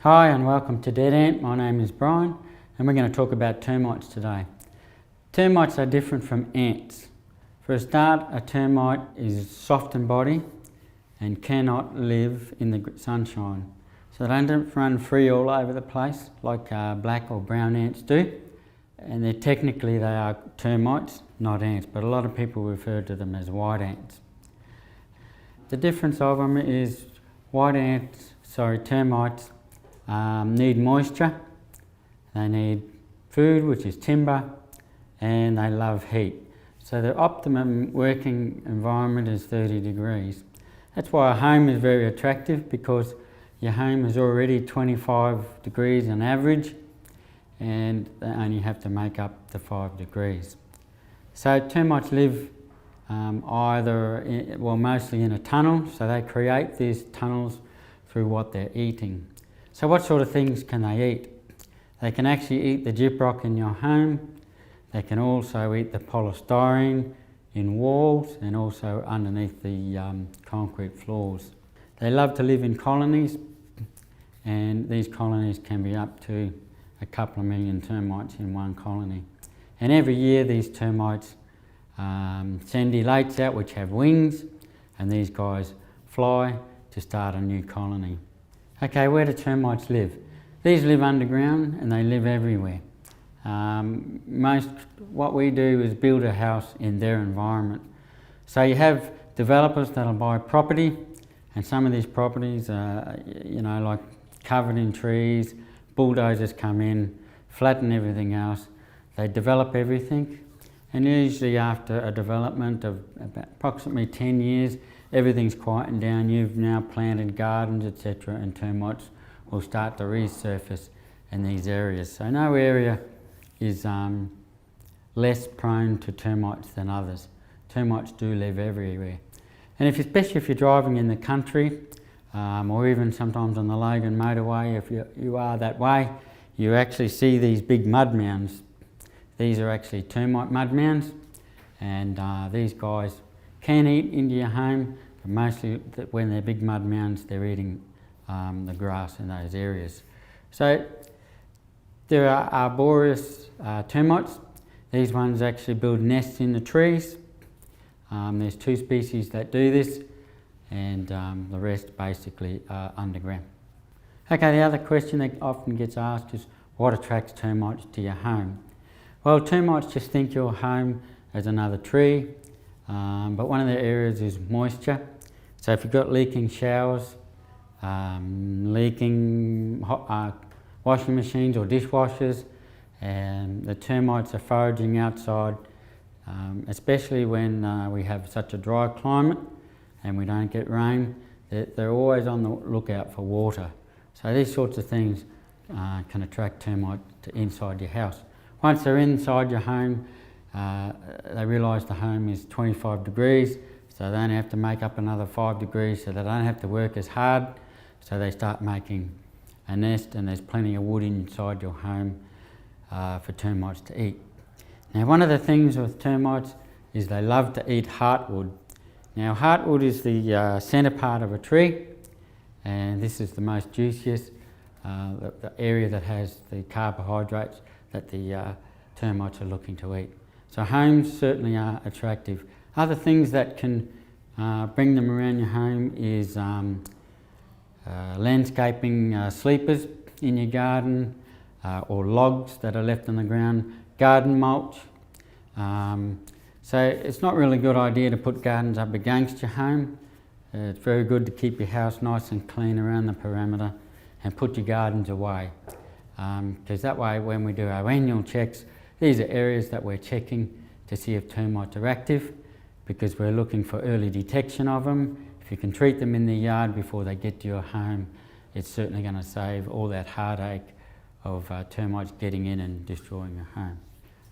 Hi and welcome to Dedant. My name is Brian and we're going to talk about termites today. Termites are different from ants. For a start, a termite is soft in body and cannot live in the sunshine. So they don't run free all over the place like black or brown ants do. And technically they are termites, not ants, but a lot of people refer to them as white ants. The difference of them is termites need moisture, they need food, which is timber, and they love heat. So the optimum working environment is 30 degrees. That's why a home is very attractive, because your home is already 25 degrees on average and they only have to make up the 5 degrees. So termites live mostly in a tunnel, so they create these tunnels through what they're eating. So what sort of things can they eat? They can actually eat the gyprock in your home. They can also eat the polystyrene in walls and also underneath the concrete floors. They love to live in colonies, and these colonies can be up to a couple of million termites in one colony. And every year these termites send elates out which have wings, and these guys fly to start a new colony. Okay, where do termites live? These live underground and they live everywhere. What we do is build a house in their environment. So you have developers that'll buy property, and some of these properties are, like covered in trees. Bulldozers come in, flatten everything else. They develop everything, and usually after a development of about approximately 10 years, everything's quietened down. You've now planted gardens, etc., and termites will start to resurface in these areas. So no area is less prone to termites than others. Termites do live everywhere. And especially if you're driving in the country, or even sometimes on the Logan motorway, if you are that way, you actually see these big mud mounds. These are actually termite mud mounds, and these guys can eat into your home, but mostly when they're big mud mounds, they're eating the grass in those areas. So there are arboreous termites. These ones actually build nests in the trees. There's 2 species that do this, and the rest basically are underground. Okay, the other question that often gets asked is, what attracts termites to your home? Well, termites just think your home as another tree, but one of the areas is moisture. So if you've got leaking showers, leaking washing machines or dishwashers, and the termites are foraging outside, especially when we have such a dry climate and we don't get rain. They're always on the lookout for water. So these sorts of things can attract termites to inside your house. Once they're inside your home, they realise the home is 25 degrees, so they only have to make up another 5 degrees, so they don't have to work as hard. So they start making a nest, and there's plenty of wood inside your home for termites to eat. Now, one of the things with termites is they love to eat heartwood. Now, heartwood is the centre part of a tree, and this is the most juiciest, the area that has the carbohydrates that the termites are looking to eat. So homes certainly are attractive. Other things that can bring them around your home is landscaping sleepers in your garden, or logs that are left on the ground, garden mulch. So it's not really a good idea to put gardens up against your home. It's very good to keep your house nice and clean around the perimeter and put your gardens away. Because that way, when we do our annual checks, these are areas that we're checking to see if termites are active, because we're looking for early detection of them. If you can treat them in the yard before they get to your home, it's certainly going to save all that heartache of termites getting in and destroying your home.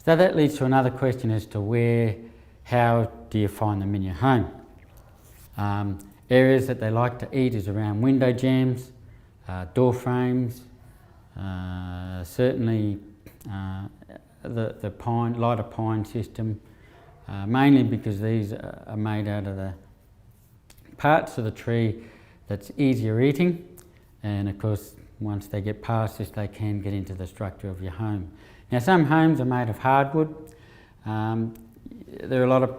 So that leads to another question as to how do you find them in your home? Areas that they like to eat is around window jambs, door frames, certainly the lighter pine system, mainly because these are made out of the parts of the tree that's easier eating, and of course once they get past this, they can get into the structure of your home. Now, some homes are made of hardwood. There are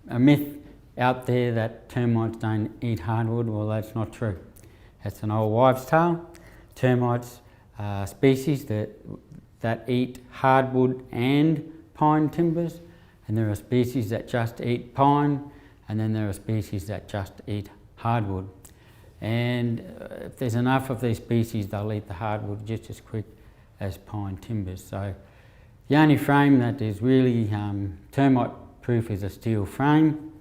a myth out there that termites don't eat hardwood. Well, that's not true. That's an old wives' tale. Termites are species that eat hardwood and pine timbers, and there are species that just eat pine, and then there are species that just eat hardwood. And if there's enough of these species, they'll eat the hardwood just as quick as pine timbers. So the only frame that is really termite proof is a steel frame,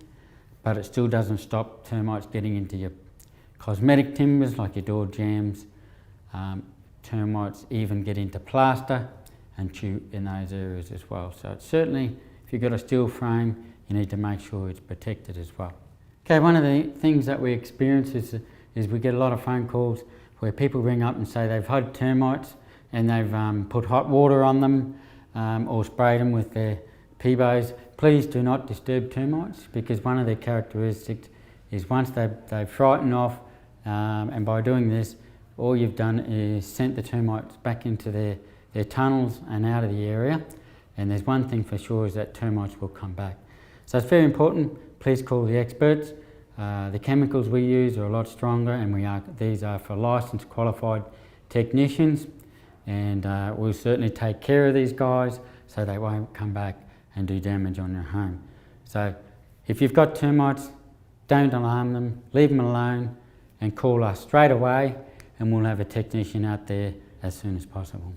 but it still doesn't stop termites getting into your cosmetic timbers like your door jambs. Termites even get into plaster and chew in those areas as well. So it's certainly, if you've got a steel frame, you need to make sure it's protected as well. Okay, one of the things that we experience is we get a lot of phone calls where people ring up and say they've had termites and they've put hot water on them or sprayed them with their P-bows. Please do not disturb termites, because one of their characteristics is once they've frightened off, and by doing this, all you've done is sent the termites back into their tunnels and out of the area. And there's one thing for sure, is that termites will come back. So it's very important, please call the experts. The chemicals we use are a lot stronger, and these are for licensed qualified technicians, and we'll certainly take care of these guys so they won't come back and do damage on your home. So if you've got termites, don't alarm them, leave them alone, and call us straight away, and we'll have a technician out there as soon as possible.